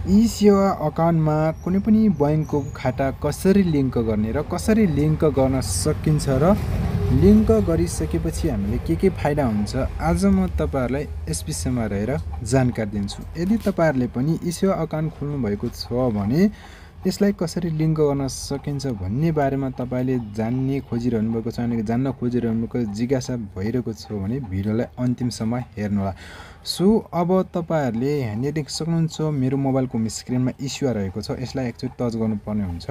ई सेवा अकाउन्टमा कुनै पनि बैंकको खाता कसरी लिङ्क गर्ने र कसरी लिङ्क गर्न सकिन्छ र लिङ्क गरिसकेपछि हामीले के फाइदा हुन्छ आज म तपाईहरुलाई यस विषयमा रहेर जानकारी दिन्छु। यदि तपाईहरुले पनि ई सेवा अकाउन्ट खोल्नु भएको छ भने यसलाई कसरी लिङ्क गर्न सकिन्छ भन्ने बारेमा तपाईले जान्ने खोजिरहनु भएको छ अनि जान्न खोजिरहनु भएको जिज्ञासा भइरहेको छ भने भिडियोलाई अन्तिमसम्म हेर्नुहोला। सो अब तपाईहरुले यहाँ देख्न सक्नुहुन्छ मेरो मोबाइलको स्क्रिनमा ई सेवा रहेको छ। यसलाई एकचोटि टच गर्नुपर्ने हुन्छ।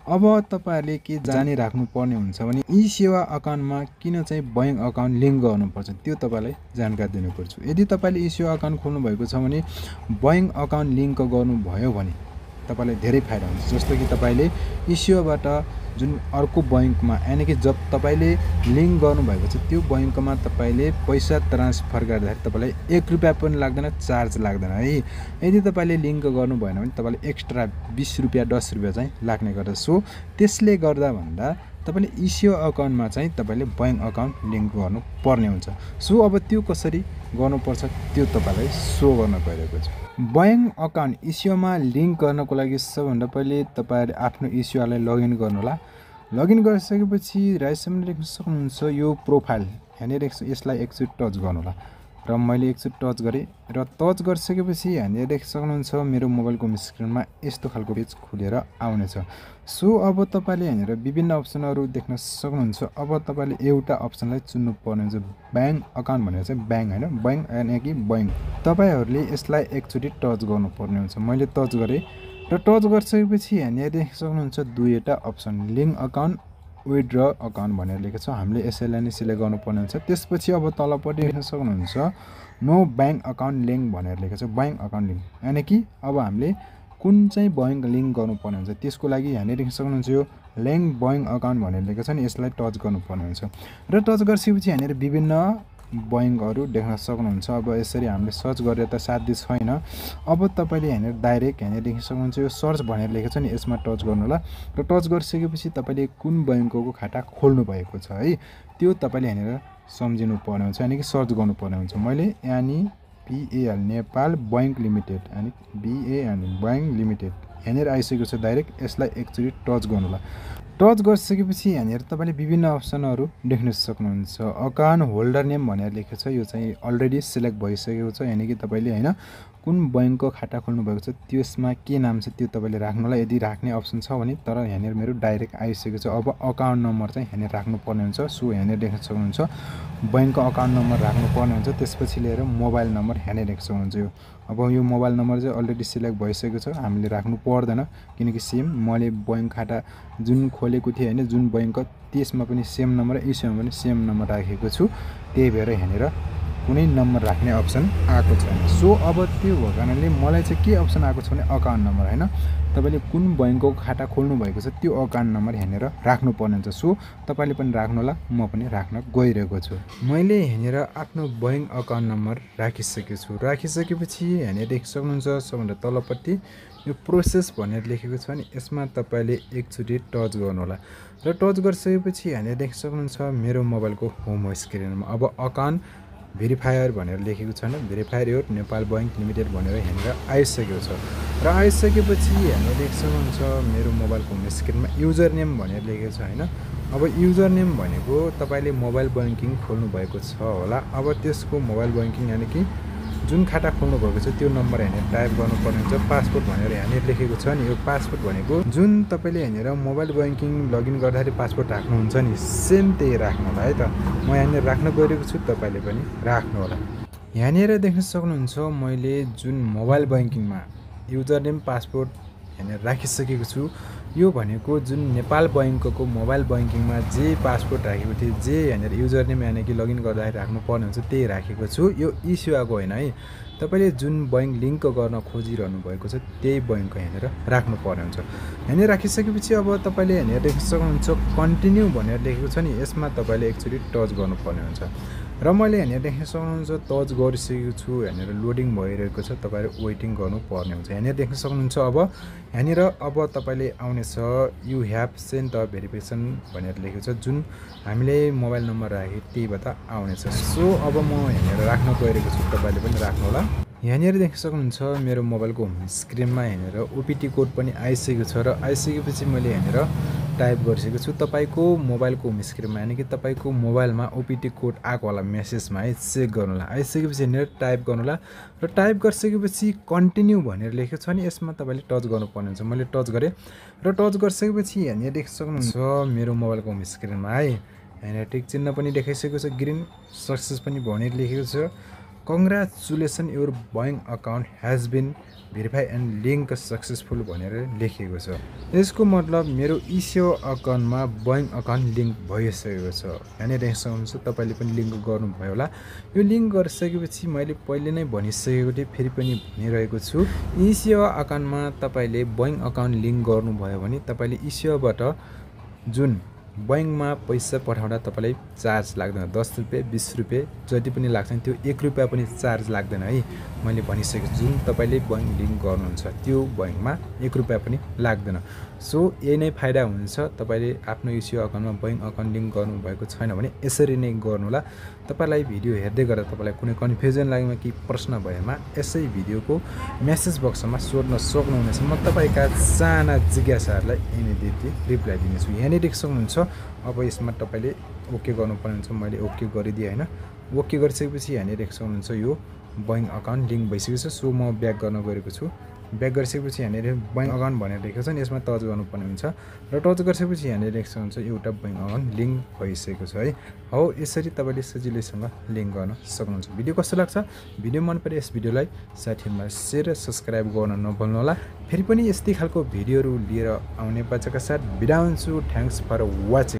अब तपाईहरुले के जानिराख्नु पर्ने हुन्छ भने ई सेवा अकाउन्टमा किन चाहिँ बैंक अकाउन्ट लिङ्क गर्नुपर्छ त्यो तपाईलाई जानकारी दिनुपर्छ। यदि तपाईले ई सेवा अकाउन्ट खोल्नु भएको छ भने बैंक अकाउन्ट लिङ्क गर्नुभयो भने तपाईलाई धेरै फाइदा हुन्छ। जस्तो कि तपाईले ई सेवाबाट जुन अर्को बैंकमा यानी कि जब तपाईले लिङ्क गर्नुभएको छ त्यो बैंकमा तपाईले पैसा ट्रान्सफर गर्दाखेरि तपाईलाई 1 रुपैयाँ पनि लाग्दैन, चार्ज लाग्दैन है। यदि तपाईले लिङ्क गर्नु भएन भने तपाईले एक्स्ट्रा 20 रुपैयाँ 10 रुपैयाँ चाहिँ लाग्ने गर्छ। सो त्यसले गर्दा भन्दा तपाईले ई सेवा अकाउन्टमा चाहिँ तपाईले बैंक अकाउन्ट लिङ्क गर्नु पर्ने हुन्छ। सो अब त्यो कसरी गर्नुपर्छ त्यो तपाईलाई सो गर्न गइरहेको छ। बैंक अकाउन्ट ई सेवामा लिङ्क गर्नको लागि सबभन्दा पहिले तपाईहरुले आफ्नो ई सेवालाई लगइन गर्नुहोला। लगइन गरिसकेपछि राइट साइडमा देख्न सक्नुहुन्छ यो प्रोफाइल यहाँनिर यसलाई एकचोटि टच गर्नुहोला र मैले एकचोटि टच गरेँ र टच गरिसकेपछि यहाँनिर देख्न सक्नुहुन्छ मेरो मोबाइलको स्क्रिनमा यस्तो खालको पेज खुलेर आउनेछ। सो अब तपाईले यहाँनिर विभिन्न अप्सनहरु देख्न सक्नुहुन्छ। अब तपाईले एउटा अप्सनलाई चुन्नु पर्ने हुन्छ। बैंक अकाउन्ट भनेर चाहिँ बैंक हैन, बैंक यानी कि बैंक। तपाईहरुले यसलाई एकचोटि टच गर्नुपर्ने हुन्छ। मैले टच गरेँ र टच गरिसकेपछि यहाँनिर देख्न सक्नुहुन्छ दुईवटा option link account withdraw account भनेर लेखेको छ। हामीले यसैलाई नै सिलेक्ट गर्नुपर्ने हुन्छ। त्यसपछि अब तलपट्टि देख्न सक्नुहुन्छ नो बैंक अकाउन्ट लिङ्क भनेर लेखेको छ। बैंक अकाउन्ट लिङ्क यानी कि अब हामीले कुन चाहिँ बैंक लिङ्क गर्नुपर्ने हुन्छ त्यसको लागि यहाँनिर देख्न सक्नुहुन्छ यो लिङ्क बैंक अकाउन्ट भनेर लेखेको छ नि यसलाई टच गर्नुपर्ने हुन्छ। र टच गरिसकेपछि यहाँनिर विभिन्न बैंकहरु देख्न सक्नुहुन्छ। अब यसरी हामीले सर्च गरेर त साध्य छैन। अब तपाईले यहाँनिर डाइरेक्ट यहाँनिर देख्न सक्नुहुन्छ यो सर्च भनेर लेखेको छ नि यसमा टच गर्नु होला र टच गरिसकेपछि तपाईले कुन बैंकको खाता खोल्नु भएको छ है त्यो तपाईले यहाँनिर सम्झिनु पर्ने हुन्छ यानी कि सर्च गर्नुपर्ने हुन्छ। मैले यानी PAL नेपाल बैंक लिमिटेड यानी BAN बैंक लिमिटेड यहाँनिर आइसकेको छ। डाइरेक्ट यसलाई एकचोटि टच गर्नु होला। टच गरिसकेपछि यहाँनिर तपाईले विभिन्न अप्सनहरु देख्न सक्नुहुन्छ। अकाउन्ट होल्डर नेम भनेर लेखेको छ यो चाहिँ अलरेडी सिलेक्ट भइसकेको छ यानी कि तपाईले हैन कुन बैंकको खाता खोल्नु भएको छ त्यसमा के नाम छ त्यो तपाईले राख्नुलाई यदि राख्ने अप्सन छ भने तर यहाँनिर मेरो डाइरेक्ट आइसकेको छ। अब अकाउन्ट नम्बर चाहिँ यहाँनिर राख्नु पर्ने हुन्छ। सो यहाँनिर देख्न सक्नुहुन्छ बैंकको अकाउन्ट नम्बर राख्नु पर्ने हुन्छ। त्यसपछि लिएर मोबाइल नम्बर यहाँनिर देख्न सक्नुहुन्छ यो अब यो मोबाइल नम्बर चाहिँ अलरेडी सिलेक्ट भइसकेको छ हामीले राख्नु पर्दैन किनकि सेम मैले बैंक खाता जुन खोलेको थिएँ हैन जुन बैंक त्यसमा पनि सेम नम्बर यसमा पनि सेम नम्बर राखेको छु। त्यही भएर यहाँनिर कुनै नम्बर राख्ने अप्सन आएको छैन। सो अब त्यो भएको कारणले मलाई चाहिँ के अप्सन आएको छ भने अकाउन्ट नम्बर हैन तपाईले कुन बैंकको खाता खोल्नु भएको छ त्यो अकाउन्ट नम्बर यहाँनिर राख्नु पर्ने हुन्छ। सो तपाईले पनि राख्नु होला म पनि राख्न गइरहेको छु। मैले यहाँनिर आफ्नो बैंक अकाउन्ट नम्बर राखिसकेको छु। राखिसकेपछि यहाँनिर देख्न सक्नुहुन्छ सबभन्दा तलपट्टि यो प्रोसेस भनेर लेखेको छ नि यसमा तपाईले एकचोटि टच गर्नु होला र टच गरिसकेपछि यहाँनिर देख्न सक्नुहुन्छ मेरो मोबाइलको होम स्क्रिनमा अब अकाउन्ट भेरिफायर भनेर लेखेको छ नि भेरिफायर योर नेपाल बैंक लिमिटेड भनेर यहाँनिर आइसकेको छ। र आइसकेपछि यहाँनिर देख्न सक्नुहुन्छ मेरो मोबाइलको होम स्क्रिनमा युजर नेम भनेर लेखेको छ हैन। अब युजर नेम भनेको तपाईले मोबाइल बैंकिङ खोल्नु भएको छ होला। अब त्यसको मोबाइल बैंकिङ यानी कि जुन खाता खोल्नु भएको छ त्यो नम्बर यहाँनिर टाइप गर्नुपर्ने हुन्छ। पासवर्ड भनेर यहाँनिर लेखेको छ नि यो पासवर्ड भनेको जुन तपाईले यहाँनिर मोबाइल बैंकिङ लगइन गर्दाखेरि पासवर्ड राख्नुहुन्छ नि सेम त्यही राख्नु होला है त। म यहाँनिर राख्न गइरहेको छु तपाईले पनि राख्नु होला। यहाँनिर देख्न सक्नुहुन्छ मैले जुन मोबाइल बैंकिङमा युजर नेम पासवर्ड यहाँनिर राखिसकेको छु। यो भनेको जुन नेपाल बैंकको मोबाइल बैंकिङमा जे पासवर्ड राखेको थिए जे यहाँनिर युजर नेम यानी कि लगइन गर्दाखेरि राख्नु पर्ने हुन्छ त्यही राखेको छु। यो ई सेवाको हैन है तपाईले जुन बैंक लिङ्क गर्न खोजिरहनु भएको छ त्यही बैंक यहाँनिर राख्नु पर्ने हुन्छ। यहाँनिर राखिसकेपछि अब तपाईले यहाँनिर देख्न सक्नुहुन्छ कन्टिन्यू भनेर लेखेको छ नि यसमा तपाईले एकचोटि टच गर्नुपर्ने हुन्छ। र मैले यहाँनिर देख्न सक्नुहुन्छ टच गरिसकेको छु। यहाँनिर लोडिङ भइरहेको छ तपाईहरु वेटिङ गर्नु पर्ने हुन्छ। यहाँनिर देख्न सक्नुहुन्छ अब यहाँनिर अब तपाईले आउनेछ you have sent the verification भनेर लेखेको छ जुन हामीले मोबाइल नम्बर राखे त्यहीबाट आउनेछ। सो अब म यहाँनिर राख्न गइरहेको छु तपाईले पनि राख्नु होला। यहाँनिर देख्न सक्नुहुन्छ मेरो मोबाइलको होम स्क्रिनमा यहाँनिर ओपिटी कोड पनि आइसकेको छ र आइसकेपछि मैले यहाँनिर टाइप गरिसकेको छु। तपाईको मोबाइलको होम स्क्रिनमा यानि कि तपाईको मोबाइलमा ओपिटी कोड आएको होला मेसेजमा है, चेक गर्नुला। आइसकेपछि यहाँनिर टाइप गर्नुला र टाइप गरिसकेपछि कन्टिन्यू भनेर लेखेको छ नि, यसमा तपाईले टच गर्नुपर्ने हुन्छ। मैले टच गरेँ र टच गरिसकेपछि यहाँनिर देख्न सक्नुहुन्छ मेरो मोबाइलको होम स्क्रिनमा है यहाँनिर टिक चिन्ह पनि देखाइसकेको छ, ग्रीन सक्सेस पनि भनेर लेखेको छ। Congratulation your bank account has been verify and link successful भनेर लेखिएको छ। यसको मतलब मेरो इसेवा अकाउन्टमा बैंक अकाउन्ट लिङ्क भइसकेको छ। यहाँनिर देख्न सक्नुहुन्छ तपाईँले पनि लिङ्क गर्नुभयो होला। यो लिङ्क गरिसकेपछि मैले पहिले नै भनिसकेको थिएँ, फेरि पनि भनिरहेको छु, इसेवा अकाउन्टमा तपाईँले बैंक अकाउन्ट लिङ्क गर्नुभयो भने तपाईँले इसेवाबाट जुन बैंकमा पैसा पठाउँदा तपाईलाई चार्ज लाग्दैन। 10 रुपैयाँ 20 रुपैयाँ जति पनि लाग्छ त्यो 1 रुपैयाँ पनि चार्ज लाग्दैन है। मैले भनिसकेको जुन तपाईले बैंक लिङ्क गर्नुहुन्छ त्यो बैंकमा 1 रुपैयाँ पनि लाग्दैन। सो यही नै फाइदा हुन्छ। तपाईले आफ्नो इसेवा अकाउन्टमा बैंक अकाउन्ट लिङ्क गर्नुभएको छैन भने यसरी नै गर्नुहोला। तपाईलाई भिडियो हेर्दै गर्दा तपाईलाई कुनै कन्फ्युजन लागेमा कि प्रश्न भएमा यसै भिडियोको मेसेज बक्समा सोध्न सक्नुहुनेछ। म तपाईका साना जिज्ञासाहरूलाई इमिडिएटली रिप्लाई दिनेछु। यहाँनिर देख्न सक्नुहुन्छ अब यसमा तपाईले ओके गर्नुपर्ने हुन्छ। मैले ओके गरिदिएँ हैन। ओके गरिसकेपछि यहाँनिर देख्न सक्नुहुन्छ यो बैंक अकाउन्ट लिङ्क भइसकेको छ। सो म ब्याक गर्न गएको छु। ब्याक गरिसकेपछि यहाँनिर बैंक अकाउन्ट भनेर लेखेको छ नि, यसमा टच गर्नुपर्ने हुन्छ र टच गरिसकेपछि यहाँनिर देख्न सक्नुहुन्छ एउटा बैंक अकाउन्ट लिङ्क भइसकेको छ है। हो यसरी तपाईले सजिलैसँग लिङ्क गर्न सक्नुहुन्छ। भिडियो कस्तो लाग्छ? भिडियो मन परे यस भिडियोलाई साथीहरुमा शेयर र सब्स्क्राइब गर्न नभुल्नु होला। फेरि पनि यस्तै खालको भिडियोहरू लिएर आउने बाचाका साथ बिदा हुन्छु। Thanks for watching.